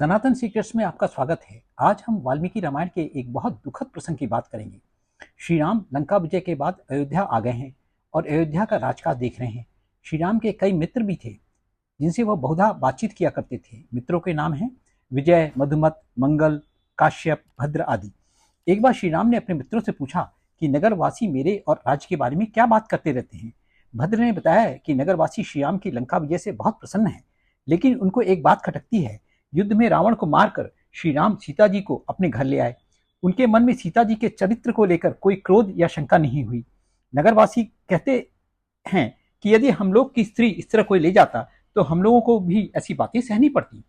सनातन secrets में आपका स्वागत है। आज हम वाल्मीकि रामायण के एक बहुत दुखद प्रसंग की बात करेंगे। श्री राम लंका विजय के बाद अयोध्या आ गए हैं और अयोध्या का राजकाज देख रहे हैं। श्री राम के कई मित्र भी थे जिनसे वह बहुधा बातचीत किया करते थे। मित्रों के नाम हैं विजय, मधुमत, मंगल, काश्यप, भद्र आदि। एक बार श्री राम ने अपने मित्रों से पूछा कि नगरवासी मेरे और राज्य के बारे में क्या बात करते रहते हैं। भद्र ने बताया कि नगरवासी श्री राम की लंका विजय से बहुत प्रसन्न हैं, लेकिन उनको एक बात खटकती है। युद्ध में रावण को मारकर श्री राम सीता जी को अपने घर ले आए। उनके मन में सीता जी के चरित्र को लेकर कोई क्रोध या शंका नहीं हुई। नगरवासी कहते हैं कि यदि हम लोग की स्त्री इस तरह कोई ले जाता तो हम लोगों को भी ऐसी बातें सहनी पड़ती।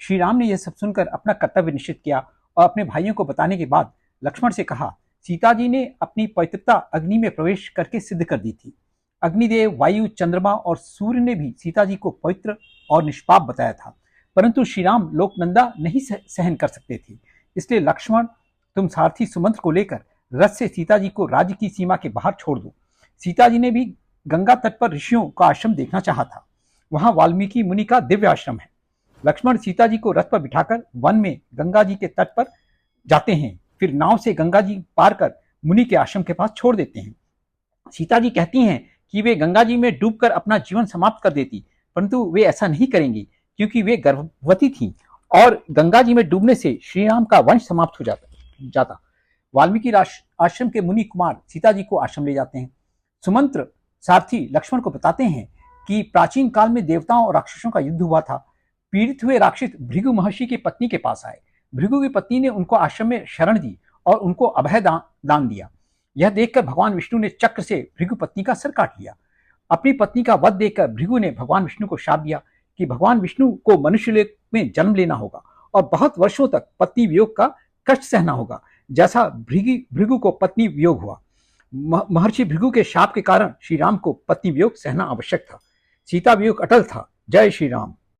श्री राम ने यह सब सुनकर अपना कर्तव्य निश्चित किया और अपने भाइयों को बताने के बाद लक्ष्मण से कहा, सीता जी ने अपनी पवित्रता अग्नि में प्रवेश करके सिद्ध कर दी थी। अग्निदेव, वायु, चंद्रमा और सूर्य ने भी सीता जी को पवित्र और निष्पाप बताया था, परंतु श्री राम लोकनंदा नहीं सहन कर सकते थे। इसलिए लक्ष्मण, तुम सारथी सुमंत्र को लेकर रथ से सीता जी को राज्य की सीमा के बाहर छोड़ दो। सीता जी ने भी गंगा तट पर ऋषियों का आश्रम देखना चाहा था। वहां वाल्मीकि मुनि का दिव्य आश्रम है। लक्ष्मण सीता जी को रथ पर बिठाकर वन में गंगा जी के तट पर जाते हैं, फिर नाव से गंगा जी पार कर मुनि के आश्रम के पास छोड़ देते हैं। सीता जी कहती हैं कि वे गंगा जी में डूबकर अपना जीवन समाप्त कर देती, परंतु वे ऐसा नहीं करेंगी क्योंकि वे गर्भवती थीं और गंगा जी में डूबने से श्री राम का वंश समाप्त हो जाता। वाल्मीकि आश्रम के मुनि कुमार सीता जी को आश्रम ले जाते हैं। सुमंत्र सारथी लक्ष्मण को बताते हैं कि प्राचीन काल में देवताओं और राक्षसों का युद्ध हुआ था। पीड़ित हुए राक्षस भृगु महर्षि की पत्नी के पास आए। भृगु की पत्नी ने उनको आश्रम में शरण दी और उनको अभय दान दिया। यह देखकर भगवान विष्णु ने चक्र से भृगु पत्नी का सर काट लिया। अपनी पत्नी का वध देखकर भृगु ने भगवान विष्णु को शाप दिया कि भगवान विष्णु को मनुष्य लोक में जन्म लेना होगा और बहुत वर्षों तक पत्नी वियोग का कष्ट सहना होगा, जैसा भृगु को पत्नी वियोग हुआ। महर्षि भृगु के शाप के कारण श्री राम को पत्नी वियोग सहना आवश्यक था। सीता वियोग अटल था। जय श्री राम।